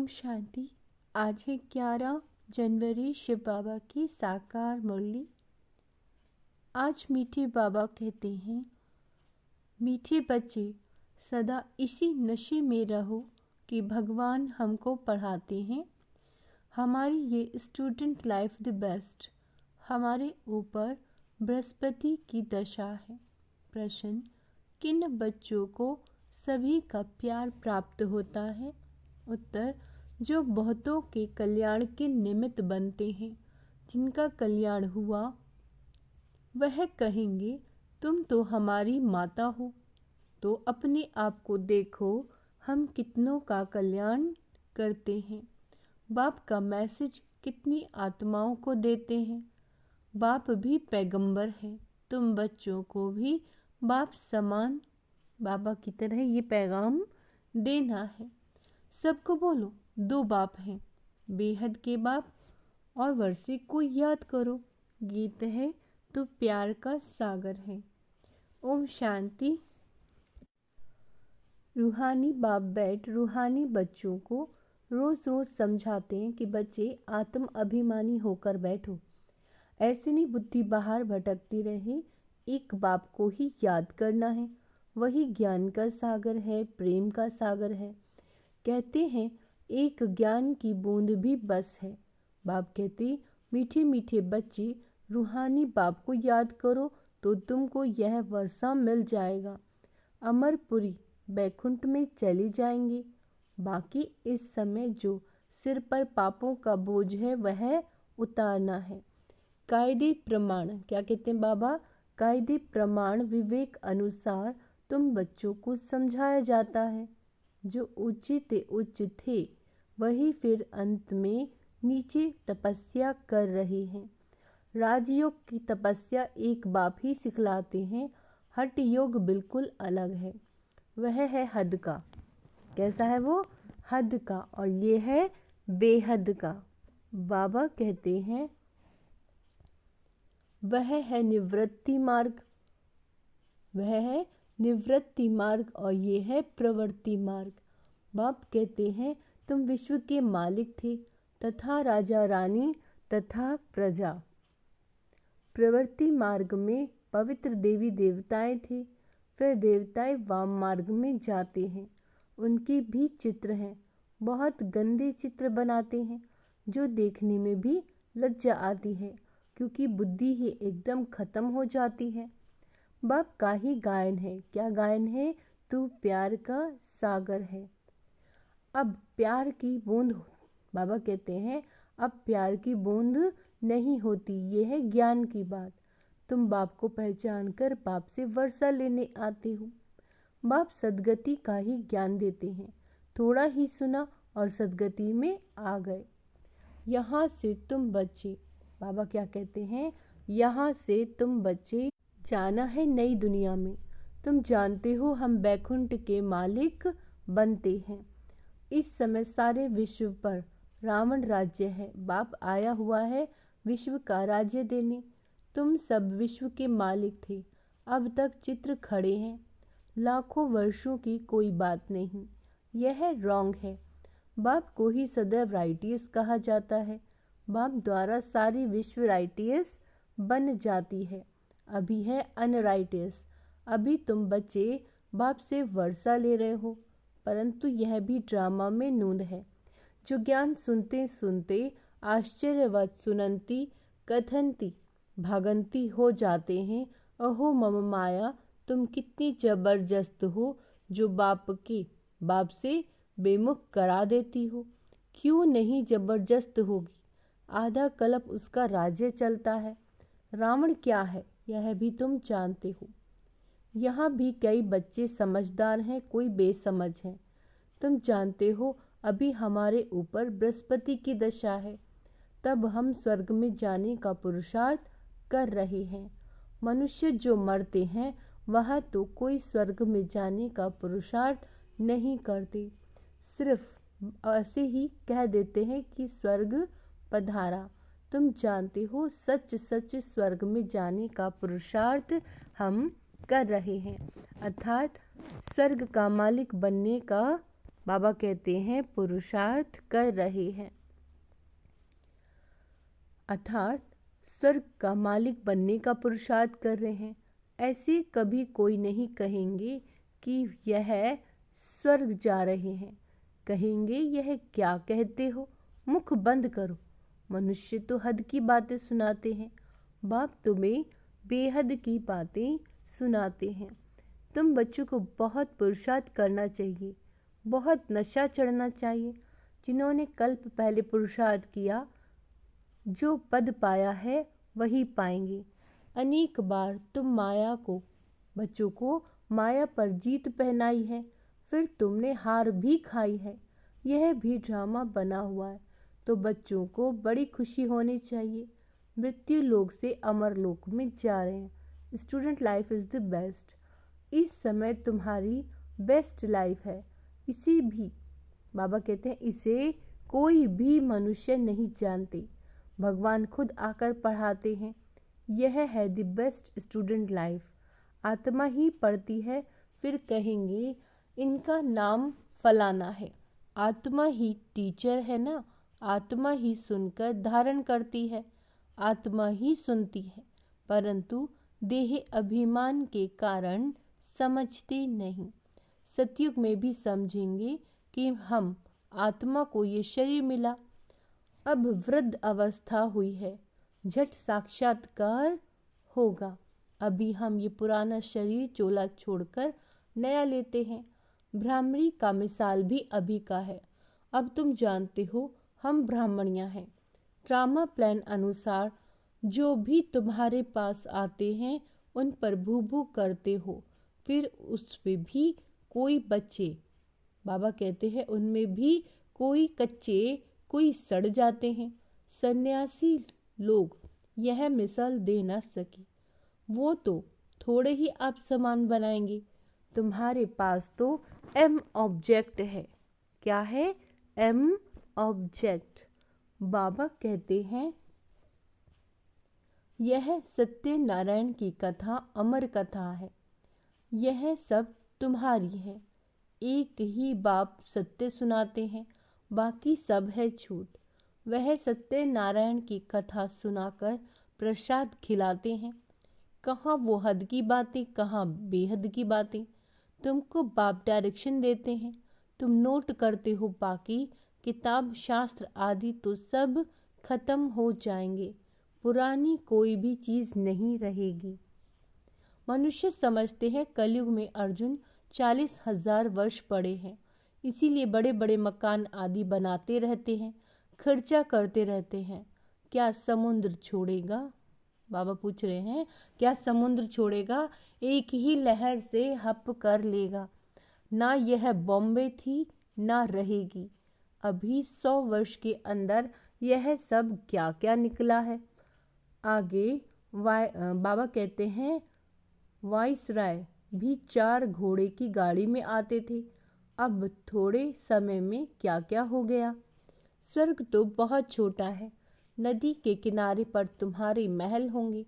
ओम शांति। आज है 11 जनवरी, शिव बाबा की साकार मुरली। आज मीठे बाबा कहते हैं, मीठे बच्चे सदा इसी नशे में रहो कि भगवान हमको पढ़ाते हैं। हमारी ये स्टूडेंट लाइफ द बेस्ट। हमारे ऊपर बृहस्पति की दशा है। प्रश्न, किन बच्चों को सभी का प्यार प्राप्त होता है? उत्तर, जो बहुतों के कल्याण के निमित्त बनते हैं। जिनका कल्याण हुआ वह कहेंगे, तुम तो हमारी माता हो। तो अपने आप को देखो, हम कितनों का कल्याण करते हैं। बाप का मैसेज कितनी आत्माओं को देते हैं। बाप भी पैगंबर है। तुम बच्चों को भी बाप समान, बाबा की तरह ये पैगाम देना है। सबको बोलो, 2 बाप हैं, बेहद के बाप और वर्षे को याद करो। गीत है तो प्यार का सागर है। ओम शांति। रूहानी बाप बैठ रूहानी बच्चों को रोज रोज समझाते हैं कि बच्चे आत्म अभिमानी होकर बैठो। ऐसे नहीं बुद्धि बाहर भटकती रहे। एक बाप को ही याद करना है। वही ज्ञान का सागर है, प्रेम का सागर है। कहते हैं एक ज्ञान की बूंद भी बस है। बाप कहते, मीठे मीठे बच्चे रूहानी बाप को याद करो तो तुमको यह वर्षा मिल जाएगा। अमरपुरी बैकुंठ में चले जाएंगे। बाकी इस समय जो सिर पर पापों का बोझ है वह उतारना है। कायदे प्रमाण, क्या कहते हैं बाबा? कायदे प्रमाण विवेक अनुसार तुम बच्चों को समझाया जाता है। जो उचित उच्च थे वही फिर अंत में नीचे तपस्या कर रहे हैं। राजयोग की तपस्या एक बाप ही सिखलाते हैं। हठ योग बिल्कुल अलग है। वह है हद का। कैसा है वो? हद का। और ये है बेहद का। बाबा कहते हैं वह है निवृत्ति मार्ग। वह है निवृत्ति मार्ग और ये है प्रवृत्ति मार्ग। बाप कहते हैं तुम विश्व के मालिक थे तथा राजा रानी तथा प्रजा। प्रवृत्ति मार्ग में पवित्र देवी देवताएं थे। फिर देवताएं वाम मार्ग में जाते हैं। उनकी भी चित्र हैं। बहुत गंदे चित्र बनाते हैं जो देखने में भी लज्जा आती है, क्योंकि बुद्धि ही एकदम खत्म हो जाती है। बाप का ही गायन है। क्या गायन है? तू प्यार का सागर है। अब प्यार की बूंद, बाबा कहते हैं अब प्यार की बूंद नहीं होती। ये है ज्ञान की बात। तुम बाप को पहचान कर बाप से वर्षा लेने आते हो। बाप सदगति का ही ज्ञान देते हैं। थोड़ा ही सुना और सदगति में आ गए। यहाँ से तुम बच्चे, बाबा क्या कहते हैं, यहाँ से तुम बच्चे जाना है नई दुनिया में। तुम जानते हो हम बैकुंठ के मालिक बनते हैं। इस समय सारे विश्व पर रावण राज्य है। बाप आया हुआ है विश्व का राज्य देने। तुम सब विश्व के मालिक थे। अब तक चित्र खड़े हैं। लाखों वर्षों की कोई बात नहीं। यह रॉन्ग है। बाप को ही सदैव राइटियस कहा जाता है। बाप द्वारा सारी विश्व राइटियस बन जाती है। अभी है अनराइटियस। अभी तुम बच्चे बाप से वर्षा ले रहे हो, परंतु यह भी ड्रामा में नूंद है। जो ज्ञान सुनते सुनते आश्चर्यवत सुनंती कथनती भागंती हो जाते हैं। अहो मम माया, तुम कितनी जबरदस्त हो जो बाप से बेमुख करा देती हो। क्यों नहीं जबरदस्त होगी? आधा कल्प उसका राज्य चलता है। रावण क्या है यह भी तुम जानते हो। यहाँ भी कई बच्चे समझदार हैं, कोई बेसमझ हैं। तुम जानते हो अभी हमारे ऊपर बृहस्पति की दशा है। तब हम स्वर्ग में जाने का पुरुषार्थ कर रहे हैं। मनुष्य जो मरते हैं वह तो कोई स्वर्ग में जाने का पुरुषार्थ नहीं करते। सिर्फ ऐसे ही कह देते हैं कि स्वर्ग पधारा। तुम जानते हो सच सच स्वर्ग में जाने का पुरुषार्थ हम कर रहे हैं, अर्थात स्वर्ग का मालिक बनने का बाबा कहते हैं पुरुषार्थ कर रहे हैं, अर्थात स्वर्ग का मालिक बनने का पुरुषार्थ कर रहे हैं। ऐसे कभी कोई नहीं कहेंगे कि यह स्वर्ग जा रहे हैं, कहेंगे यह क्या कहते हो, मुख बंद करो। मनुष्य तो हद की बातें सुनाते हैं, बाप तुम्हें बेहद की बातें सुनाते हैं। तुम बच्चों को बहुत पुरुषार्थ करना चाहिए, बहुत नशा चढ़ना चाहिए। जिन्होंने कल्प पहले पुरुषार्थ किया, जो पद पाया है वही पाएंगे। अनेक बार तुम माया को, बच्चों को माया पर जीत पहनाई है, फिर तुमने हार भी खाई है। यह भी ड्रामा बना हुआ है, तो बच्चों को बड़ी खुशी होनी चाहिए। मृत्यु लोक से अमर लोक में जा रहे हैं। Student life is the best. इस समय तुम्हारी बेस्ट लाइफ है। इसी भी बाबा कहते हैं इसे कोई भी मनुष्य नहीं जानते, भगवान खुद आकर पढ़ाते हैं। यह है द बेस्ट स्टूडेंट लाइफ। आत्मा ही पढ़ती है, फिर कहेंगे इनका नाम फलाना है। आत्मा ही टीचर है ना, आत्मा ही सुनकर धारण करती है, आत्मा ही सुनती है, परंतु देह अभिमान के कारण समझते नहीं। सतयुग में भी समझेंगे कि हम आत्मा को ये शरीर मिला, अब वृद्ध अवस्था हुई है, झट साक्षात्कार होगा। अभी हम ये पुराना शरीर चोला छोड़कर नया लेते हैं। ब्राह्मणी का मिसाल भी अभी का है। अब तुम जानते हो हम ब्राह्मणियाँ हैं। ड्रामा प्लान अनुसार जो भी तुम्हारे पास आते हैं उन पर भू भू करते हो, फिर उसमें भी कोई बच्चे, बाबा कहते हैं उनमें भी कोई कच्चे, कोई सड़ जाते हैं। सन्यासी लोग यह मिसाल दे न सके, वो तो थोड़े ही आप समान बनाएंगे। तुम्हारे पास तो एम ऑब्जेक्ट है। क्या है? M object. बाबा कहते हैं यह सत्यनारायण की कथा अमर कथा है, यह सब तुम्हारी है। एक ही बाप सत्य सुनाते हैं, बाकी सब है झूठ। वह सत्यनारायण की कथा सुनाकर प्रसाद खिलाते हैं। कहाँ वो हद की बातें, कहाँ बेहद की बातें। तुमको बाप डायरेक्शन देते हैं, तुम नोट करते हो, बाकी किताब शास्त्र आदि तो सब खत्म हो जाएंगे, पुरानी कोई भी चीज़ नहीं रहेगी। मनुष्य समझते हैं कलयुग में अर्जुन 40,000 वर्ष पड़े हैं, इसीलिए बड़े बड़े मकान आदि बनाते रहते हैं, खर्चा करते रहते हैं। क्या समुद्र छोड़ेगा? बाबा पूछ रहे हैं क्या समुद्र छोड़ेगा? एक ही लहर से हप कर लेगा। ना यह बॉम्बे थी ना रहेगी। अभी 100 वर्ष के अंदर यह सब क्या क्या निकला है। आगे बाबा कहते हैं वाइसराय भी 4 घोड़े की गाड़ी में आते थे, अब थोड़े समय में क्या क्या हो गया। स्वर्ग तो बहुत छोटा है, नदी के किनारे पर तुम्हारे महल होंगे।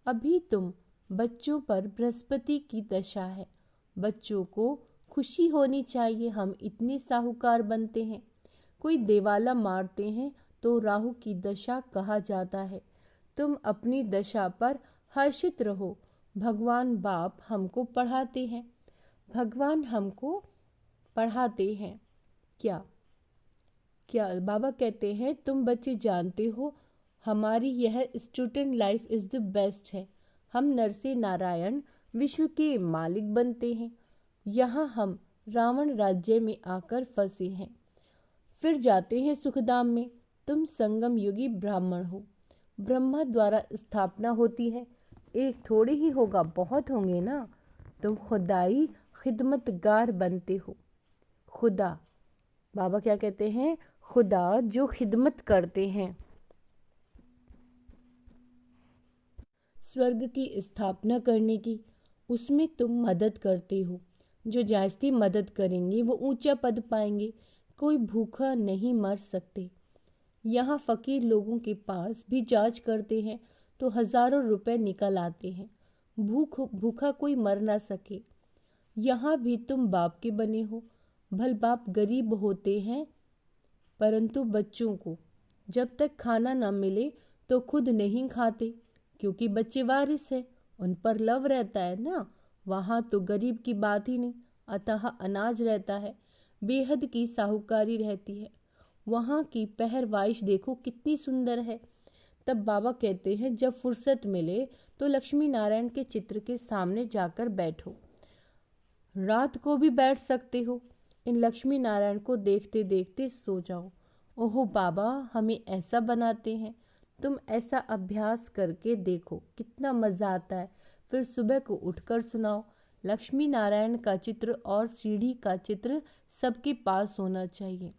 अभी तुम बच्चों पर बृहस्पति की दशा है, बच्चों को खुशी होनी चाहिए, हम इतने साहूकार बनते हैं। कोई देवाला मारते हैं तो राहु की दशा कहा जाता है। तुम अपनी दशा पर हर्षित रहो। भगवान बाप हमको पढ़ाते हैं, भगवान हमको पढ़ाते हैं। क्या क्या बाबा कहते हैं तुम बच्चे जानते हो हमारी यह student life is the best है। हम नरसे नारायण विश्व के मालिक बनते हैं। यहाँ हम रावण राज्य में आकर फंसे हैं, फिर जाते हैं सुखधाम में। तुम संगम युगी ब्राह्मण हो, ब्रह्मा द्वारा स्थापना होती है। एक थोड़ी ही होगा, बहुत होंगे ना। तुम खुदाई खिदमतगार बनते हो। खुदा, बाबा क्या कहते हैं? खुदा जो खिदमत करते हैं, स्वर्ग की स्थापना करने की, उसमें तुम मदद करते हो। जो जास्ती मदद करेंगे वो ऊंचा पद पाएंगे। कोई भूखा नहीं मर सकते। यहाँ फकीर लोगों के पास भी जांच करते हैं तो हजारों रुपए निकल आते हैं। भूखा कोई मर ना सके। यहाँ भी तुम बाप के बने हो, भल बाप गरीब होते हैं, परंतु बच्चों को जब तक खाना ना मिले तो खुद नहीं खाते, क्योंकि बच्चे वारिस हैं, उन पर लव रहता है ना। वहाँ तो गरीब की बात ही नहीं, अतः अनाज रहता है, बेहद की साहूकारी रहती है। वहाँ की पहरवाइश देखो कितनी सुंदर है। तब बाबा कहते हैं, जब फुर्सत मिले तो लक्ष्मी नारायण के चित्र के सामने जाकर बैठो, रात को भी बैठ सकते हो। इन लक्ष्मी नारायण को देखते देखते सो जाओ। ओहो बाबा, हमें ऐसा बनाते हैं, तुम ऐसा अभ्यास करके देखो कितना मज़ा आता है। फिर सुबह को उठकर सुनाओ। लक्ष्मी नारायण का चित्र और सीढ़ी का चित्र सबके पास होना चाहिए।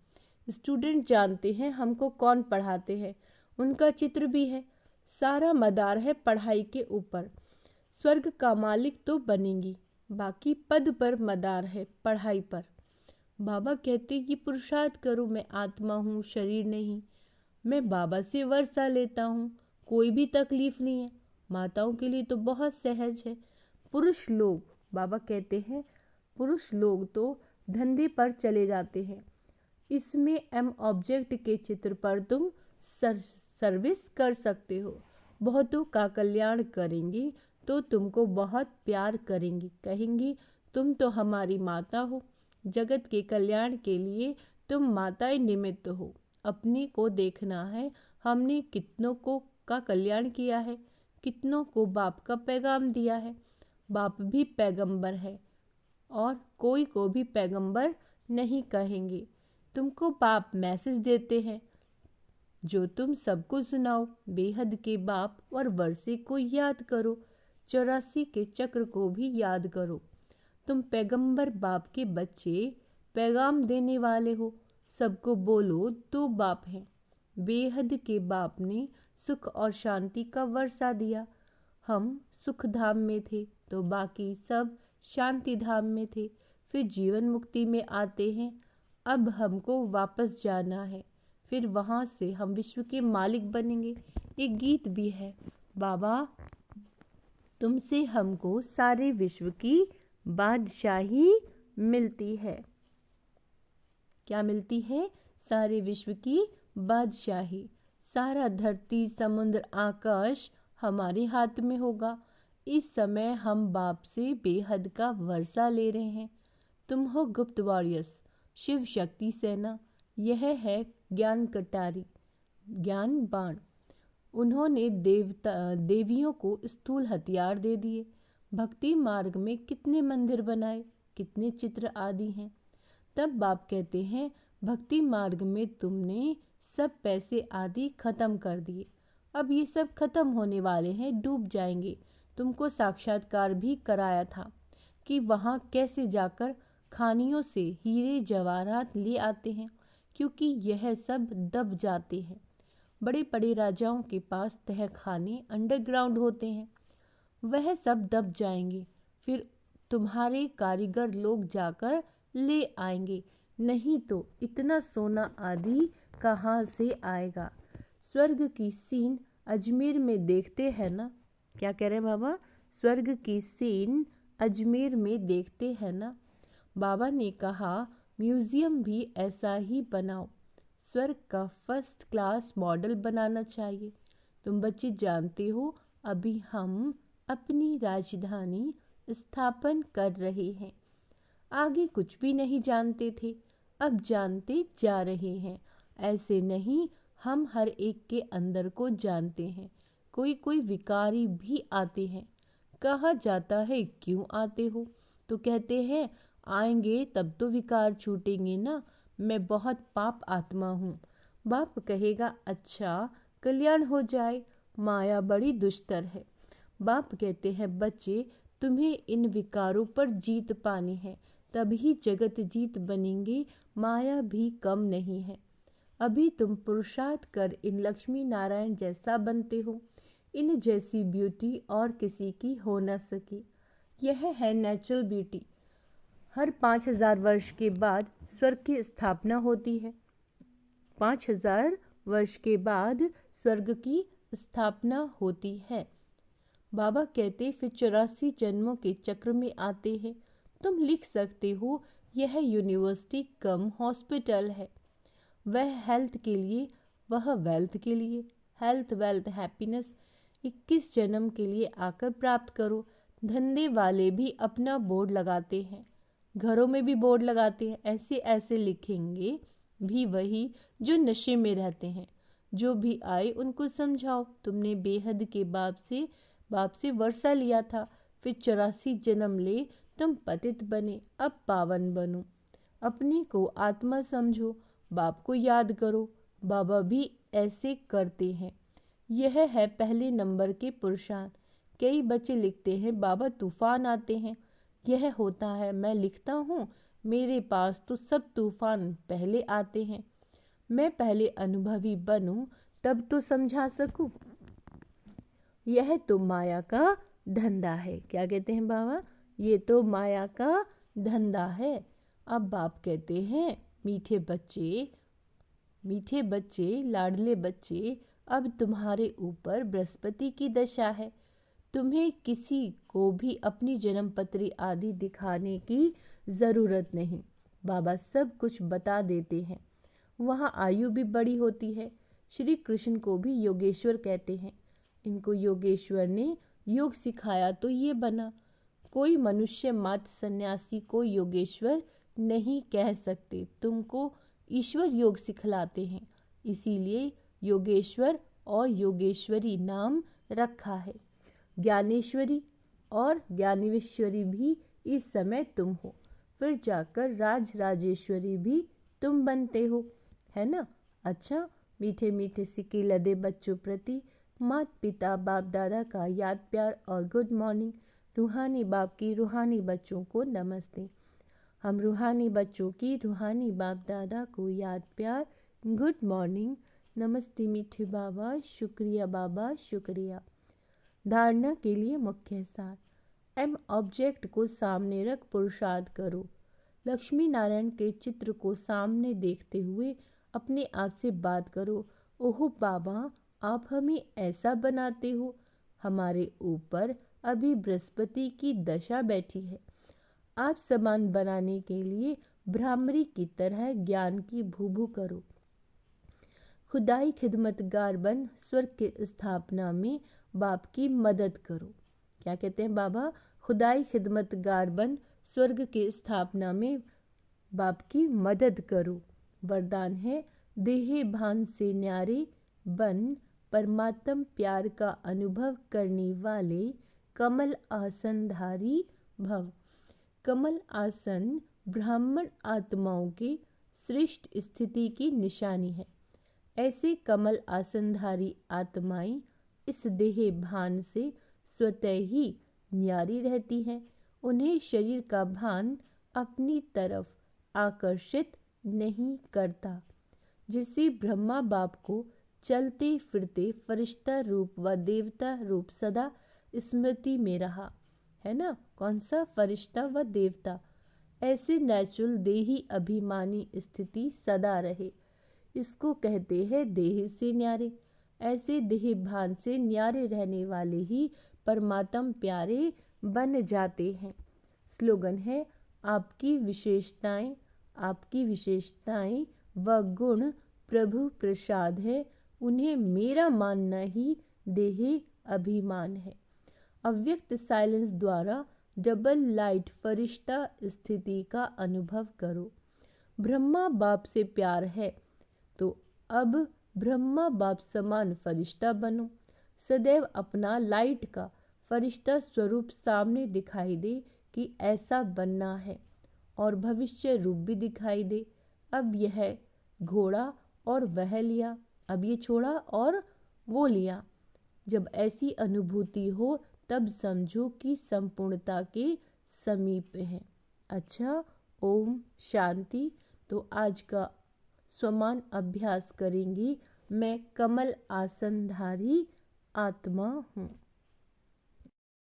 स्टूडेंट जानते हैं हमको कौन पढ़ाते हैं, उनका चित्र भी है। सारा मदार है पढ़ाई के ऊपर। स्वर्ग का मालिक तो बनेंगी, बाकी पद पर मदार है, पढ़ाई पर। बाबा कहते कि पुरुषार्थ करो, मैं आत्मा हूँ, शरीर नहीं। मैं बाबा से वर्षा लेता हूँ, कोई भी तकलीफ नहीं है। माताओं के लिए तो बहुत सहज है। पुरुष लोग, बाबा कहते हैं, पुरुष लोग तो धंधे पर चले जाते हैं। इसमें एम ऑब्जेक्ट के चित्र पर तुम सर्विस कर सकते हो। बहुतों का कल्याण करेंगी तो तुमको बहुत प्यार करेंगी, कहेंगी तुम तो हमारी माता हो। जगत के कल्याण के लिए तुम माताएं निमित्त हो। अपने को देखना है, हमने कितनों को का कल्याण किया है, कितनों को बाप का पैगाम दिया है। बाप भी पैगंबर है और कोई को भी पैगंबर नहीं कहेंगे। तुमको बाप मैसेज देते हैं जो तुम सबको सुनाओ। बेहद के बाप और वर्षे को याद करो, 84 के चक्र को भी याद करो। तुम पैगंबर बाप के बच्चे, पैगाम देने वाले हो। सबको बोलो दो बाप हैं। बेहद के बाप ने सुख और शांति का वर्षा दिया। हम सुख धाम में थे तो बाकी सब शांति धाम में थे, फिर जीवन मुक्ति में आते हैं। अब हमको वापस जाना है, फिर वहाँ से हम विश्व के मालिक बनेंगे। एक गीत भी है, बाबा तुमसे हमको सारे विश्व की बादशाही मिलती है। क्या मिलती है? सारे विश्व की बादशाही। सारा धरती समुद्र आकाश हमारे हाथ में होगा। इस समय हम बाप से बेहद का वर्षा ले रहे हैं। तुम हो गुप्त वॉरियर्स, शिव शक्ति सेना। यह है ज्ञान कटारी, ज्ञान बाण। उन्होंने देवियों को स्थूल हथियार दे दिए। भक्ति मार्ग में कितने मंदिर बनाए, कितने चित्र आदि हैं। तब बाप कहते हैं, भक्ति मार्ग में तुमने सब पैसे आदि खत्म कर दिए, अब ये सब खत्म होने वाले हैं, डूब जाएंगे। तुमको साक्षात्कार भी कराया था कि वहाँ कैसे जाकर खानियों से हीरे जवाहरात ले आते हैं, क्योंकि यह सब दब जाते हैं। बड़े बड़े राजाओं के पास तहखाने अंडरग्राउंड होते हैं, वह सब दब जाएंगे। फिर तुम्हारे कारीगर लोग जाकर ले आएंगे, नहीं तो इतना सोना आदि कहाँ से आएगा। स्वर्ग की सीन अजमेर में देखते हैं ना। क्या कह रहे हैं बाबा? स्वर्ग की सीन अजमेर में देखते हैं ना। बाबा ने कहा म्यूजियम भी ऐसा ही बनाओ, स्वर्ग का फर्स्ट क्लास मॉडल बनाना चाहिए। तुम बच्चे जानते हो, अभी हम अपनी राजधानी स्थापन कर रहे हैं। आगे कुछ भी नहीं जानते थे, अब जानते जा रहे हैं। ऐसे नहीं, हम हर एक के अंदर को जानते हैं। कोई कोई विकारी भी आते हैं। कहा जाता है क्यों आते हो, तो कहते हैं आएंगे तब तो विकार छूटेंगे ना, मैं बहुत पाप आत्मा हूँ। बाप कहेगा अच्छा कल्याण हो जाए, माया बड़ी दुष्टर है। बाप कहते हैं बच्चे तुम्हें इन विकारों पर जीत पानी है, तभी जगत जीत बनेंगे, माया भी कम नहीं है। अभी तुम पुरुषार्थ कर इन लक्ष्मी नारायण जैसा बनते हो। इन जैसी ब्यूटी और किसी की हो न सकी। यह है नेचुरल ब्यूटी। हर 5000 वर्ष के बाद स्वर्ग की स्थापना होती है। 5000 वर्ष के बाद स्वर्ग की स्थापना होती है। बाबा कहते फिर 84 जन्मों के चक्र में आते हैं। तुम लिख सकते हो यह यूनिवर्सिटी कम हॉस्पिटल है। वह हेल्थ के लिए, वह वेल्थ के लिए। हेल्थ वेल्थ हैप्पीनेस 21 जन्म के लिए आकर प्राप्त करो। धंधे वाले भी अपना बोर्ड लगाते हैं, घरों में भी बोर्ड लगाते हैं। ऐसे ऐसे लिखेंगे भी वही जो नशे में रहते हैं। जो भी आए उनको समझाओ, तुमने बेहद के बाप से वर्षा लिया था, फिर 84 जन्म ले तुम पतित बने, अब पावन बनो। अपने को आत्मा समझो, बाप को याद करो। बाबा भी ऐसे करते हैं। यह है पहले नंबर के पुरुषार्थ। कई बच्चे लिखते हैं बाबा तूफान आते हैं। यह होता है मैं लिखता हूँ, मेरे पास तो सब तूफान पहले आते हैं। मैं पहले अनुभवी बनूं तब तो समझा सकूं। यह तो माया का धंधा है। क्या कहते हैं बाबा? ये तो माया का धंधा है। अब बाप कहते हैं मीठे बच्चे, लाडले बच्चे, अब तुम्हारे ऊपर बृहस्पति की दशा है। तुम्हें किसी को भी अपनी जन्मपत्री आदि दिखाने की ज़रूरत नहीं। बाबा सब कुछ बता देते हैं। वहाँ आयु भी बड़ी होती है। श्री कृष्ण को भी योगेश्वर कहते हैं। इनको योगेश्वर ने योग सिखाया तो ये बना। कोई मनुष्य मात्र सन्यासी को योगेश्वर नहीं कह सकते। तुमको ईश्वर योग सिखलाते हैं, इसीलिए योगेश्वर और योगेश्वरी नाम रखा है। ज्ञानेश्वरी और ज्ञानेश्वरी भी इस समय तुम हो, फिर जाकर राजेश्वरी भी तुम बनते हो, है ना? अच्छा, मीठे मीठे सिक्के लदे बच्चों प्रति माता पिता बाप दादा का याद प्यार और गुड मॉर्निंग। रूहानी बाप की रूहानी बच्चों को नमस्ते। हम रूहानी बच्चों की रूहानी बाप दादा को याद प्यार, गुड मॉर्निंग, नमस्ते मीठे बाबा, शुक्रिया बाबा, शुक्रिया। धारणा के लिए मुख्य सार। एम ऑब्जेक्ट को सामने रख पुरुषार्थ करो। लक्ष्मी नारायण के चित्र को सामने देखते हुए अपने आप से बात करो। ओह बाबा, आप हमें ऐसा बनाते हो। हमारे ऊपर अभी बृहस्पति की दशा बैठी है। आप समान बनाने के लिए भ्रामरी की तरह ज्ञान की भूभू करो। खुदाई खिदमतगार बन स्वर्ग की स्थापना में बाप की मदद करो। क्या कहते हैं बाबा? खुदाई खिदमतगार बन स्वर्ग की स्थापना में बाप की मदद करो। वरदान है देहे भान से न्यारे बन परमात्म प्यार का अनुभव करने वाले कमल आसनधारी भव। कमल आसन ब्राह्मण आत्माओं की श्रेष्ठ स्थिति की निशानी है। ऐसे कमल आसनधारी आत्माएं इस देह भान से स्वतः ही न्यारी रहती हैं। उन्हें शरीर का भान अपनी तरफ आकर्षित नहीं करता। जिससे ब्रह्मा बाप को चलते फिरते फरिश्ता रूप व देवता रूप सदा स्मृति में रहा है ना? कौन सा? फरिश्ता व देवता। ऐसे नेचुरल देही अभिमानी स्थिति सदा रहे, इसको कहते हैं देह से न्यारे। ऐसे देह भान से न्यारे रहने वाले ही परमात्म प्यारे बन जाते हैं। स्लोगन है आपकी विशेषताएं व गुण प्रभु प्रसाद है, उन्हें मेरा मानना ही देह अभिमान है। अव्यक्त साइलेंस द्वारा डबल लाइट फरिश्ता स्थिति का अनुभव करो। ब्रह्मा बाप से प्यार है तो अब ब्रह्मा बाप समान फरिश्ता बनो। सदैव अपना लाइट का फरिश्ता स्वरूप सामने दिखाई दे कि ऐसा बनना है, और भविष्य रूप भी दिखाई दे। अब यह घोड़ा और वह लिया, अब ये छोड़ा और वो लिया। जब ऐसी अनुभूति हो तब समझो कि संपूर्णता के समीप है। अच्छा, ओम शांति। तो आज का स्वमान अभ्यास करेंगी। मैं कमल आसनधारी आत्मा हूँ।